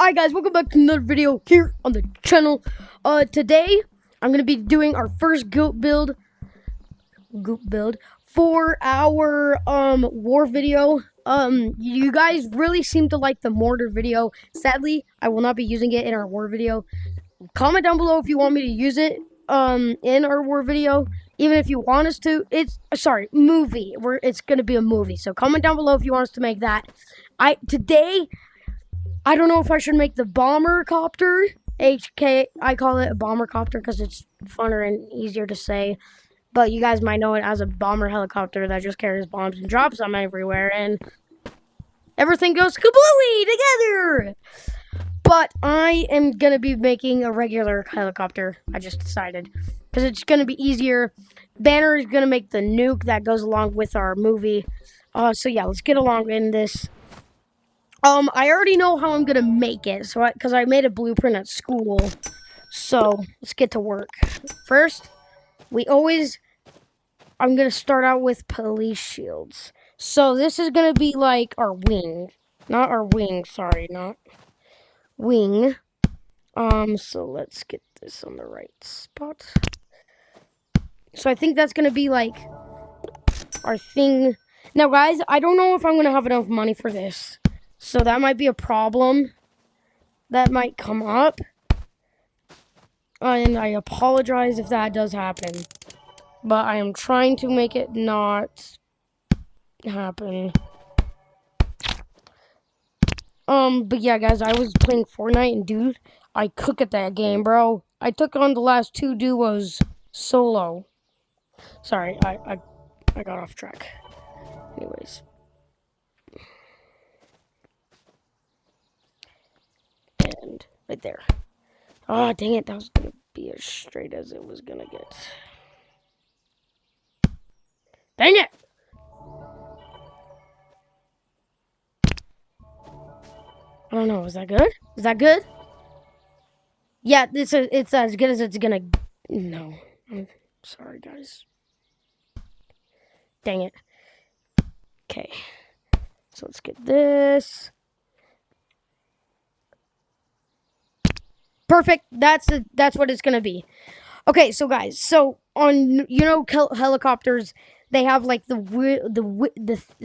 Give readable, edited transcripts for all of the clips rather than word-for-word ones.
Hi guys, welcome back to another video here on the channel. Today I'm gonna be doing our first goop build for our war video. You guys really seem to like the mortar video. Sadly, I will not be using it in our war video. Comment down below if you want me to use it in our war video. Even if you want us to, movie. It's gonna be a movie. So comment down below if you want us to make that. Today I don't know if I should make the bomber copter. I call it a bomber copter because it's funner and easier to say. But you guys might know it as a bomber helicopter that just carries bombs and drops them everywhere. And everything goes kablooey together. But I am going to be making a regular helicopter. I just decided. Because it's going to be easier. Banner is going to make the nuke that goes along with our movie. So yeah, let's get along in this. I already know how I'm gonna make it, because I made a blueprint at school. So let's get to work. First, I'm gonna start out with police shields. So this is gonna be like our wing, not wing. So let's get this on the right spot. So I think that's gonna be like our thing. Now, guys, I don't know if I'm gonna have enough money for this. So that might be a problem that might come up. And I apologize if that does happen. But I am trying to make it not happen. But yeah, guys, I was playing Fortnite and dude, I cook at that game, bro. I took on the last 2 duos solo. Sorry, I got off track. Anyways. And right there. Oh, dang it. That was going to be as straight as it was going to get. Dang it! I don't know. Is that good? Is that good? Yeah, it's as good as it's going to... No. I'm sorry, guys. Dang it. Okay. So let's get this. Perfect. That's what it's gonna be. Okay, so guys, so on helicopters, they have like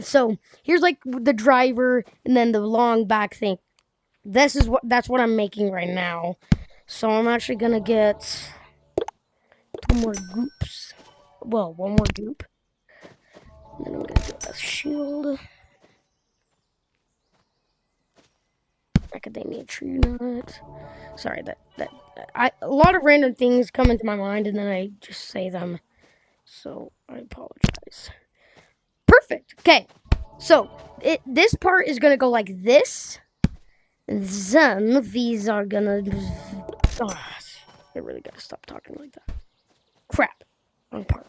so here's like the driver and then the long back thing. That's what I'm making right now. So I'm actually gonna get 2 more goops. Well, 1 more goop. And then I'm gonna get a shield. Academia tree nut. Sorry, a lot of random things come into my mind and then I just say them. So I apologize. Perfect. Okay. So this part is gonna go like this. Then these are gonna. I really gotta stop talking like that. Crap. Wrong part.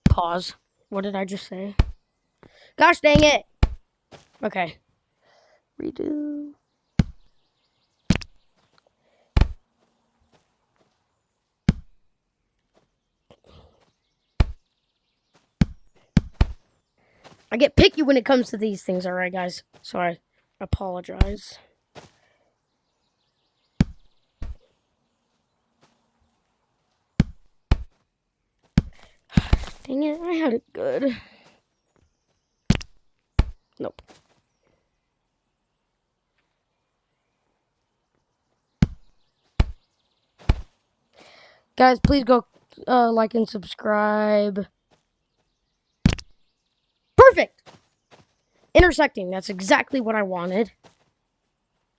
Pause. What did I just say? Gosh dang it! Okay. Redo. I get picky when it comes to these things, alright, guys? So I apologize. Dang it, I had it good. Nope. Guys, please go like and subscribe. Perfect! Intersecting, that's exactly what I wanted.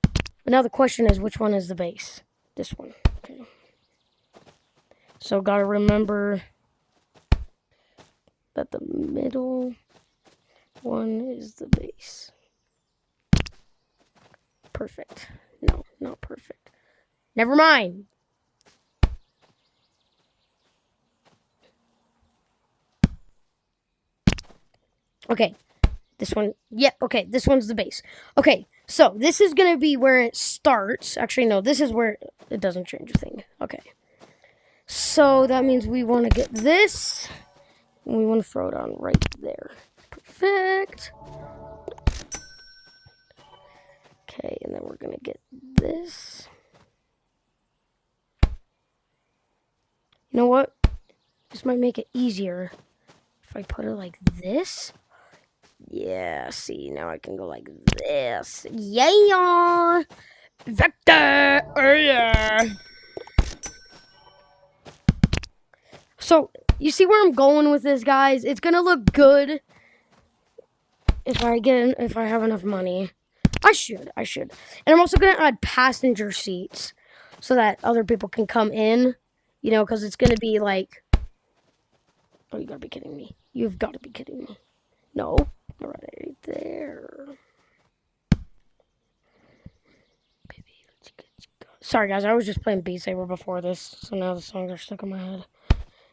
But now the question is, which one is the base? This one. Okay. So gotta remember that the middle one is the base. Perfect. No, not perfect. Never mind. Okay. This one. Yeah, okay. This one's the base. Okay. So this is going to be where it starts. Actually, no. This is where it doesn't change a thing. Okay. So that means we want to get this. And we want to throw it on right there. Perfect. Okay, and then we're gonna get this. You know what? This might make it easier if I put it like this. Yeah, see, now I can go like this. Yeah! Vector! Oh yeah! So, you see where I'm going with this, guys? It's gonna look good if I have enough money. I should. And I'm also gonna add passenger seats so that other people can come in. You know, because it's gonna be like... Oh, you gotta be kidding me. You've gotta be kidding me. No. Right there. Sorry, guys. I was just playing Beat Saber before this, so now the songs are stuck in my head.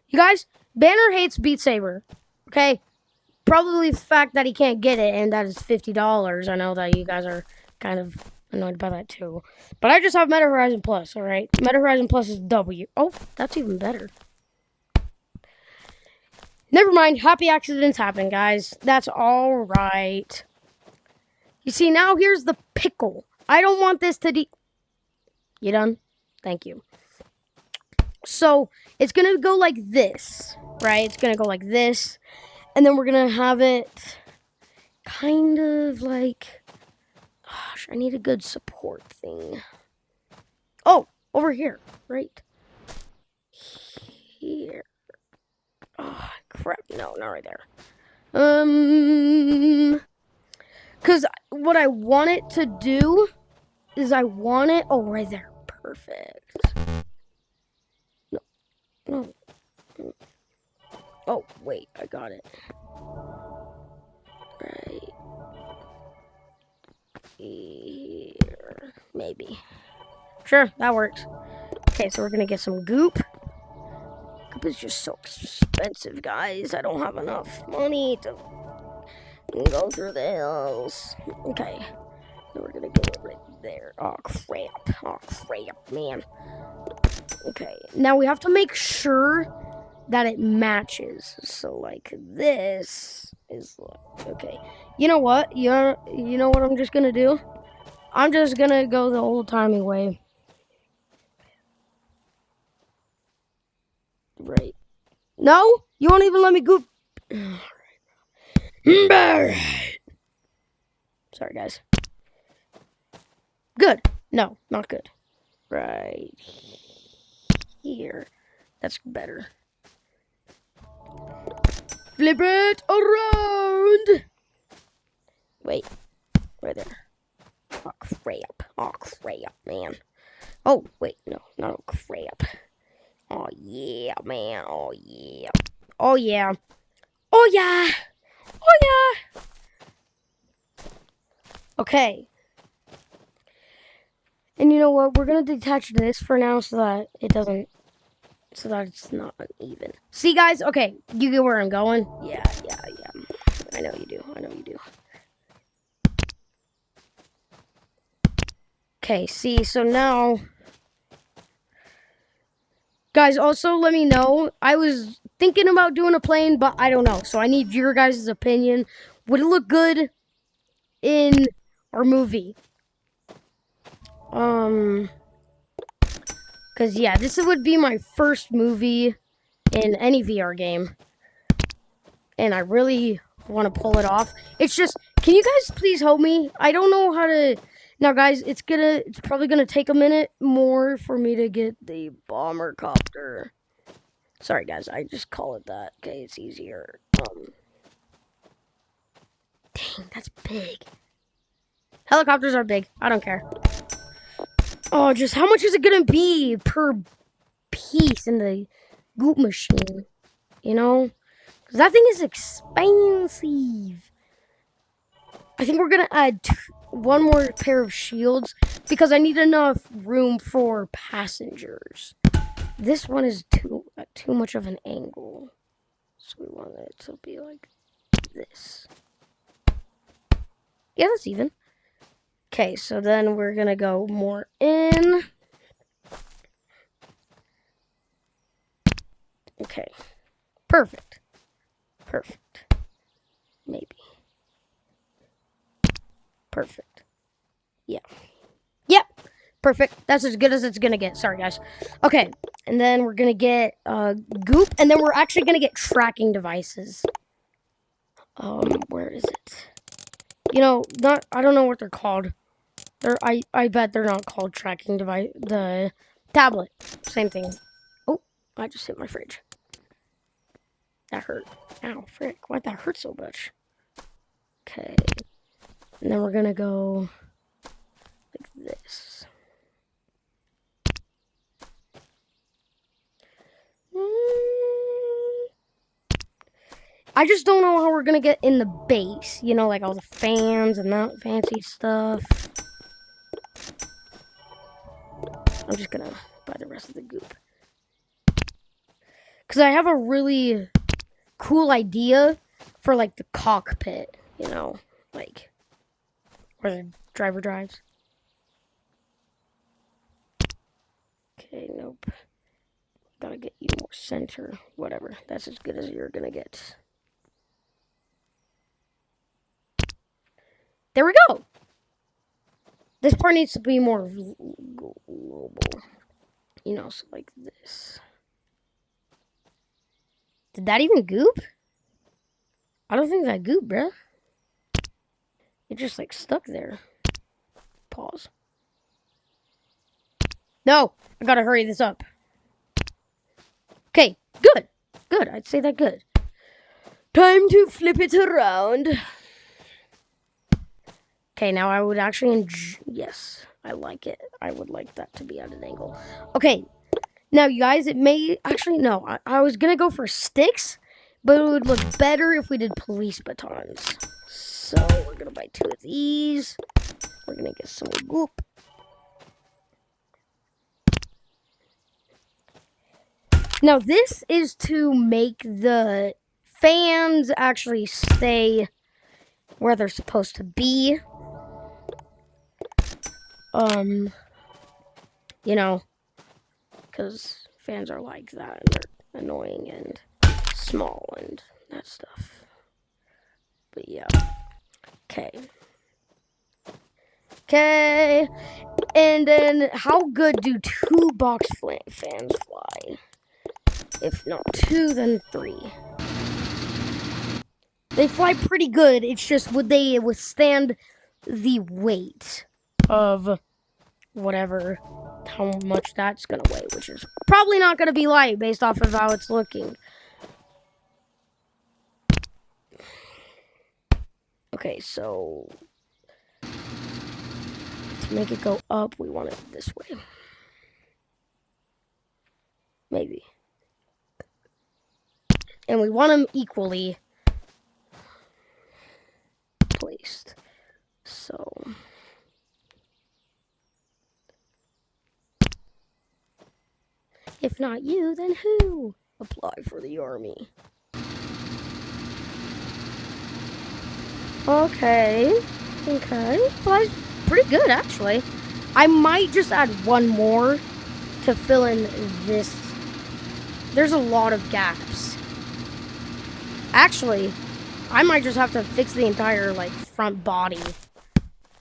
You guys, Banner hates Beat Saber. Okay? Probably the fact that he can't get it, and that is $50. I know that you guys are kind of annoyed by that, too. But I just have Meta Horizon Plus, alright? Meta Horizon Plus is W. Oh, that's even better. Never mind. Happy accidents happen, guys. That's alright. You see, now here's the pickle. I don't want this to You done? Thank you. So, it's going to go like this, right? It's going to go like this. And then we're going to have it kind of like... Gosh, I need a good support thing. Oh, over here, right? Here. Oh, crap. No, not right there. Because what I want it to do is I want it... Oh, right there. Perfect. No. Oh, wait. I got it. Right here. Maybe. Sure, that works. Okay, so we're going to get some goop. Goop is just so expensive, guys. I don't have enough money to go through the hills. Okay. Then we're going to get it right there. Oh, crap, man. Okay, now we have to make sure that it matches. So, like, this is... Okay. You know what? You know what I'm just going to do? I'm just going to go the old-timey way. Right. No? You won't even let me goop. Alright. Sorry, guys. Good. No, not good. Right here. That's better. Flip it around. Wait. Right there. Oh, crap, man. Oh, wait. No, not crap. Oh, yeah, man. Oh, yeah. Oh, yeah. Oh, yeah. Oh, yeah. Okay. And you know what? We're going to detach this for now so that it doesn't... So that it's not uneven. See, guys? Okay. You get where I'm going? Yeah. I know you do. Okay, see, so now... Guys, also let me know. I was thinking about doing a plane, but I don't know. So I need your guys' opinion. Would it look good in our movie? Because, yeah, this would be my first movie in any VR game. And I really want to pull it off. It's just, can you guys please help me? I don't know how to... Now, guys, it's probably gonna take a minute more for me to get the bomber copter. Sorry, guys, I just call it that. Okay, it's easier. Dang, that's big. Helicopters are big. I don't care. Oh, just how much is it gonna be per piece in the goop machine? You know, because that thing is expensive. I think we're gonna add one more pair of shields because I need enough room for passengers. This one is too much of an angle, so we want it to be like this. Yeah, that's even. Okay, so then we're gonna go more in. Okay, perfect. Maybe. Perfect. Yeah. Yep. Perfect. That's as good as it's gonna get. Sorry, guys. Okay, and then we're gonna get goop, and then we're actually gonna get tracking devices. Where is it? You know, I don't know what they're called. I bet they're not called tracking device. The tablet, same thing. Oh, I just hit my fridge. That hurt. Ow, frick! Why'd that hurt so much? Okay, and then we're gonna go like this. I just don't know how we're gonna get in the base. You know, like all the fans and that fancy stuff. I'm just gonna buy the rest of the goop. Because I have a really cool idea for, like, the cockpit. You know, like, where the driver drives. Okay, nope. Gotta get you more center. Whatever. That's as good as you're gonna get. There we go! This part needs to be more global. You know, so like this. Did that even goop? I don't think that goop, bruh. It just, like, stuck there. Pause. No! I gotta hurry this up. Okay, good. Good, I'd say that good. Time to flip it around. Okay, now I would actually yes, I like it. I would like that to be at an angle. Okay, now you guys, it may actually no. I was gonna go for sticks, but it would look better if we did police batons. So we're gonna buy 2 of these. We're gonna get some goop. Now this is to make the fans actually stay where they're supposed to be. You know, because fans are like that, and they're annoying and small and that stuff. But yeah. Okay. Okay. And then, how good do 2 box fans fly? If not 2, then 3. They fly pretty good. It's just, would they withstand the weight of whatever, how much that's gonna weigh, which is probably not gonna be light based off of how it's looking. Okay, so to make it go up, we want it this way. Maybe. And we want them equally placed. So if not you, then who? Apply for the army. Okay. Okay. Flies pretty good, actually. I might just add 1 more to fill in this. There's a lot of gaps. Actually, I might just have to fix the entire, like, front body.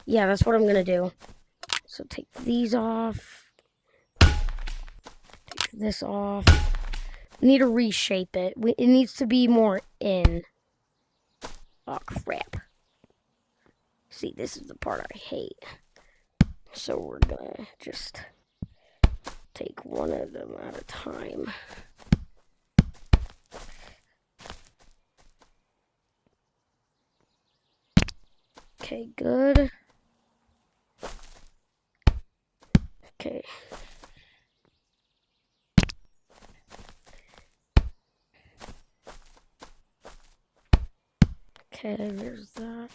Yeah, that's what I'm gonna do. So take these off. Take this off. We need to reshape it. It needs to be more in. Oh, crap. See, this is the part I hate. So we're gonna just take one of them at a time. Okay, good. Okay. Okay, there's that.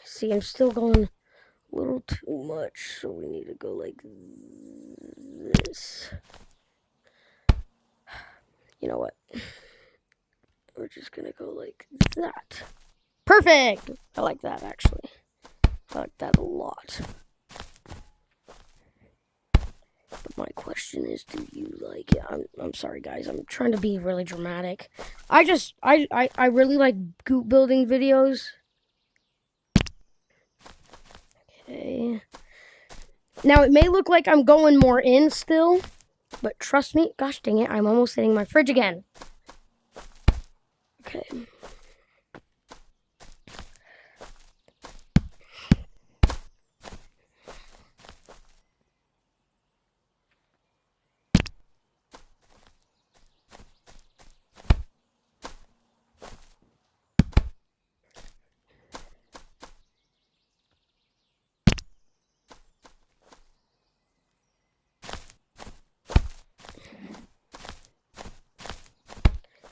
See, I'm still going a little too much, so we need to go like this. You know what? We're just gonna go like that. Perfect! I like that, actually. I like that a lot. But my question is, do you like it? I'm sorry, guys. I'm trying to be really dramatic. I really like goop building videos. Okay. Now, it may look like I'm going more in still, but trust me, gosh dang it, I'm almost hitting my fridge again. Okay.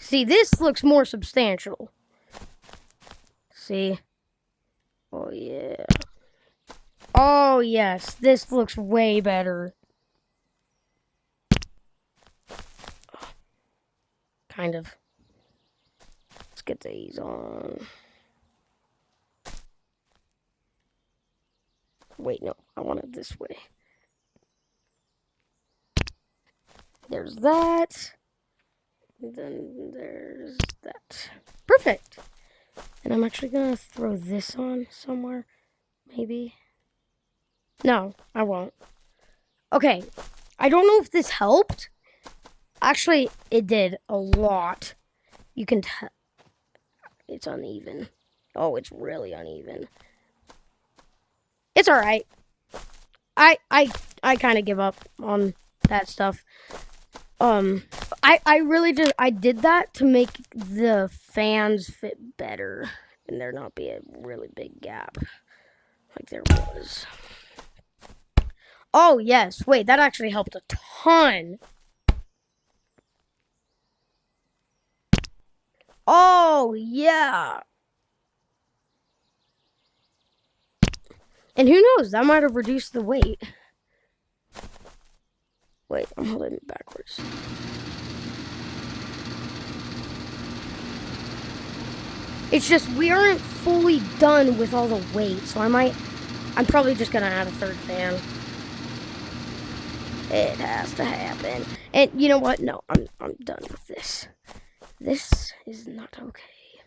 See, this looks more substantial. See? Oh, yeah. Oh, yes. This looks way better. Kind of. Let's get these on. Wait, no. I want it this way. There's that. Then there's that. Perfect. And I'm actually gonna throw this on somewhere. Maybe. No, I won't. Okay. I don't know if this helped. Actually, it did a lot. You can tell. It's uneven. Oh, it's really uneven. It's alright. I kind of give up on that stuff. I really just, I did that to make the fans fit better and there not be a really big gap like there was. Oh, yes. Wait, that actually helped a ton. Oh, yeah. And who knows, that might have reduced the weight. Wait, I'm holding it backwards. It's just, we aren't fully done with all the weight, so I'm probably just gonna add a third fan. It has to happen. And you know what? No, I'm done with this. This is not okay.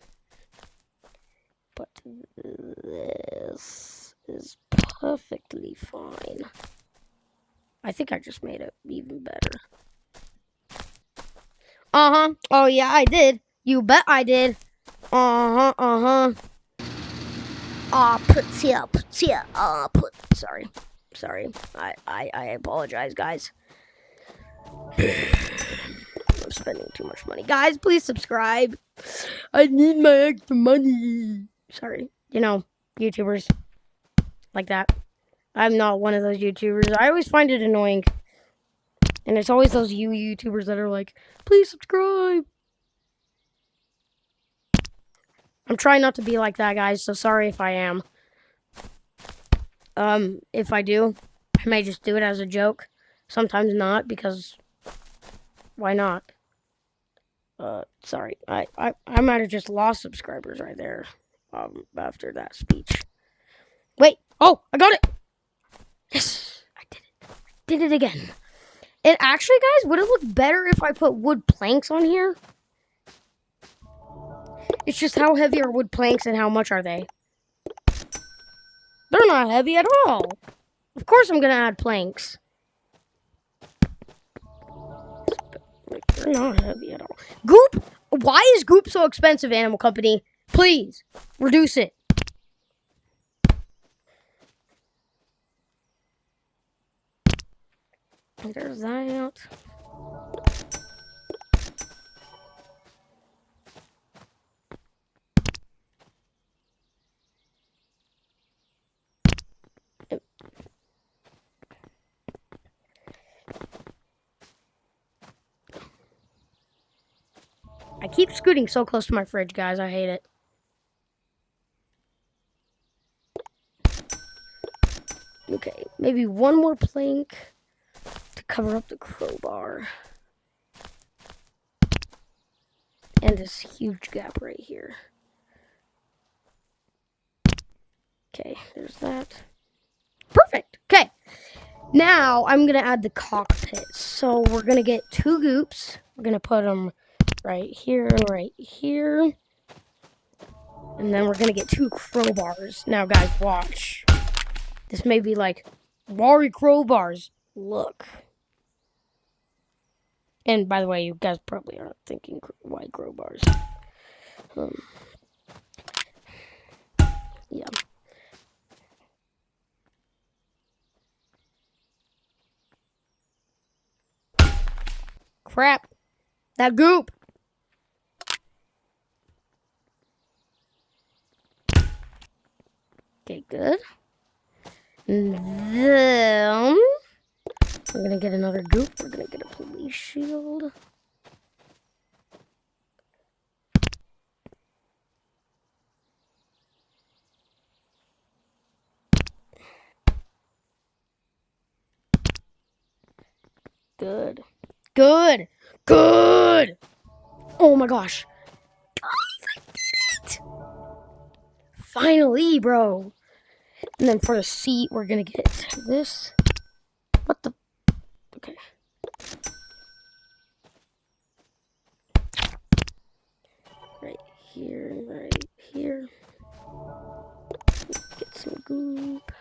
But this is perfectly fine. I think I just made it even better. Uh-huh. Oh, yeah, I did. You bet I did. Uh-huh, uh-huh. Sorry. I apologize, guys. I'm spending too much money. Guys, please subscribe. I need my extra money. Sorry. You know, YouTubers like that. I'm not one of those YouTubers. I always find it annoying. And it's always those YouTubers that are like, please subscribe. I'm trying not to be like that, guys, so sorry if I am. If I do, I may just do it as a joke. Sometimes not, because why not? Sorry. I might have just lost subscribers right there, after that speech. Wait! Oh, I got it! Yes! I did it. I did it again. And actually, guys, would it look better if I put wood planks on here? It's just how heavy are wood planks and how much are they? They're not heavy at all. Of course I'm gonna add planks. They're not heavy at all. Goop? Why is Goop so expensive, Animal Company? Please, reduce it. There's that. I keep scooting so close to my fridge, guys. I hate it. Okay, maybe one more plank to cover up the crowbar. And this huge gap right here. Okay, there's that. Perfect. Okay. Now I'm going to add the cockpit. Okay, so we're gonna get 2 goops. We're gonna put them right here and right here. And then we're gonna get 2 crowbars. Now, guys, watch. This may be like, Wari crowbars. Look. And by the way, you guys probably aren't thinking why crowbars. Yeah. Crap. That goop. Okay, good. And then we're gonna get another goop. We're gonna get a police shield. Good. Good. Good. Oh my gosh. Guys, I did it. Finally, bro. And then for the seat, we're gonna get this. What the? Okay. Right here and right here. Get some goop.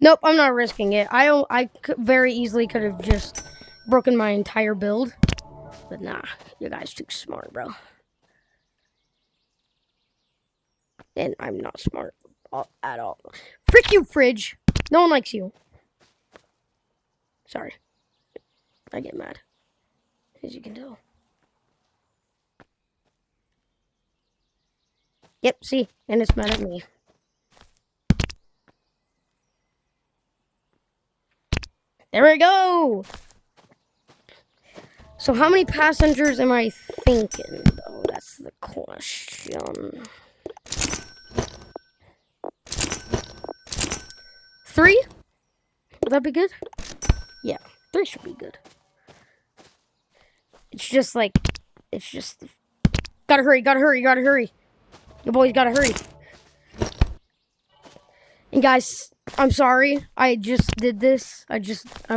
Nope, I'm not risking it. I very easily could have just broken my entire build. But nah, you guys too smart, bro. And I'm not smart at all. Frick you, Fridge. No one likes you. Sorry. I get mad. As you can tell. Yep, see? And it's mad at me. There we go! So how many passengers am I thinking, though? That's the question. 3? Would that be good? Yeah, 3 should be good. It's just like, gotta hurry, gotta hurry, gotta hurry. You boys gotta hurry. And guys, I'm sorry. I just did this. I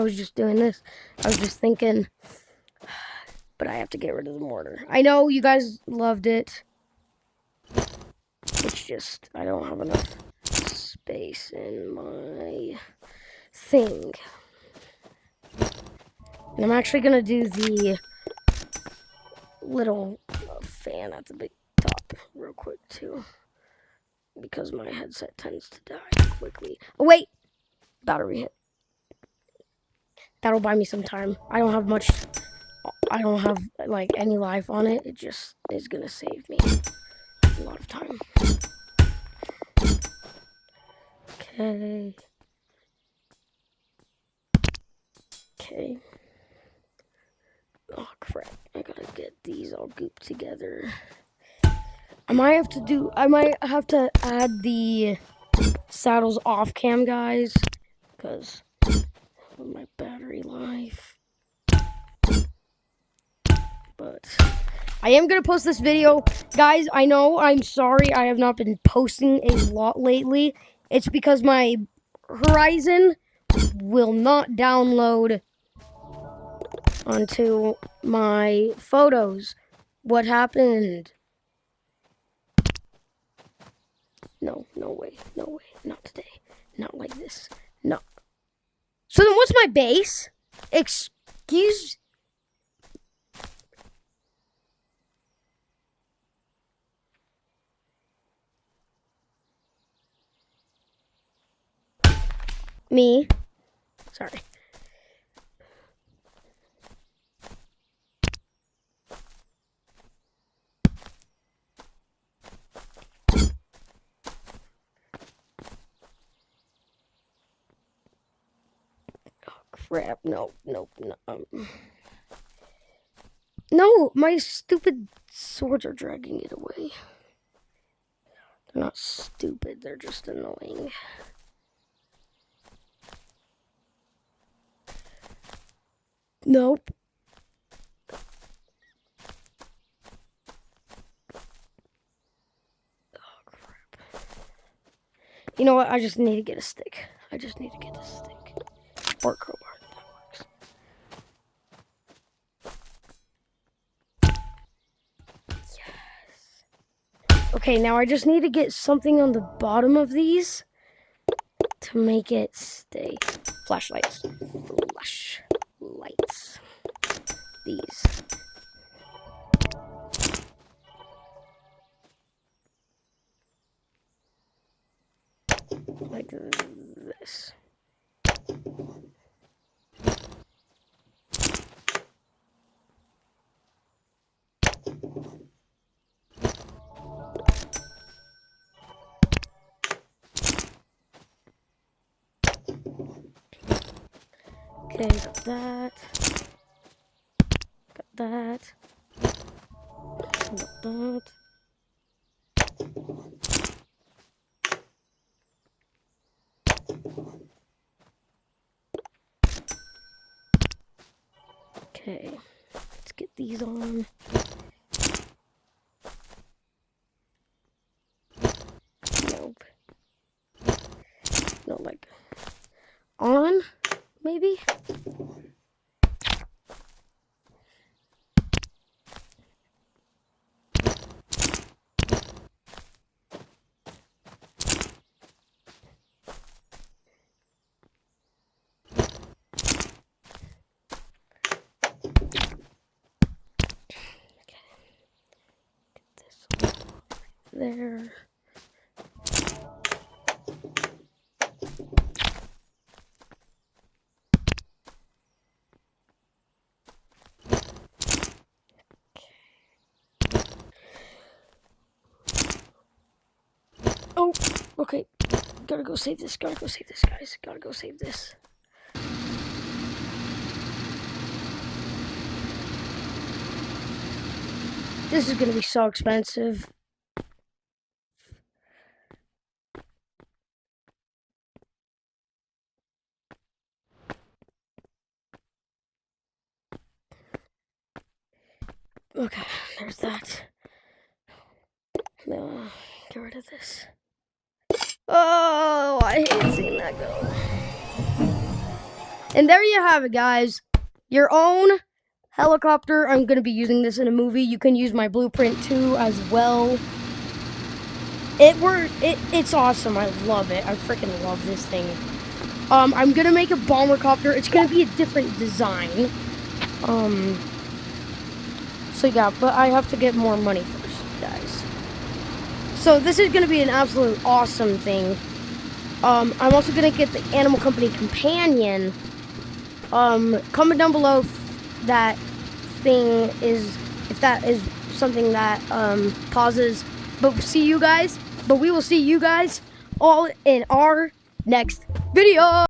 was just doing this. I was just thinking, but I have to get rid of the mortar. I know you guys loved it. It's just, I don't have enough space in my thing. And I'm actually gonna do the little fan at the big top real quick too, because my headset tends to die quickly. Oh wait, battery hit. That'll buy me some time. I don't have much. I don't have like any life on it. It just is gonna save me a lot of time. Okay. Okay. Oh crap, I gotta get these all gooped together. I might have to add the saddles off cam, guys, because of my battery life. But I am gonna post this video. Guys, I know, I'm sorry I have not been posting a lot lately. It's because my Horizon will not download onto my photos. What happened? No, no way, no way, not today, not like this, no. So then what's my base? Excuse me. Sorry. Crap, no. No, my stupid swords are dragging it away. They're not stupid, they're just annoying. Nope. You know what? I just need to get a stick. I just need to get a stick. Or a crowbar. That works. Yes. Okay, now I just need to get something on the bottom of these to make it stay. Flashlights. Flashlights. These. Like this. Okay, got that. Got that. Got that. Okay, let's get these on. Nope. No, like on, maybe? There. Oh, okay. Gotta go save this. Gotta go save this, guys. Gotta go save this. This is gonna be so expensive. Okay, there's that. No, get rid of this. Oh, I hate seeing that go. And there you have it, guys. Your own helicopter. I'm going to be using this in a movie. You can use my blueprint too as well. It's awesome. I love it. I freaking love this thing. I'm going to make a bomber copter. It's going to be a different design. So yeah, but I have to get more money first, guys. So this is going to be an absolute awesome thing. I'm also going to get the Animal Company Companion. Comment down below if that thing is, if that is something that pauses. But we will see you guys all in our next video.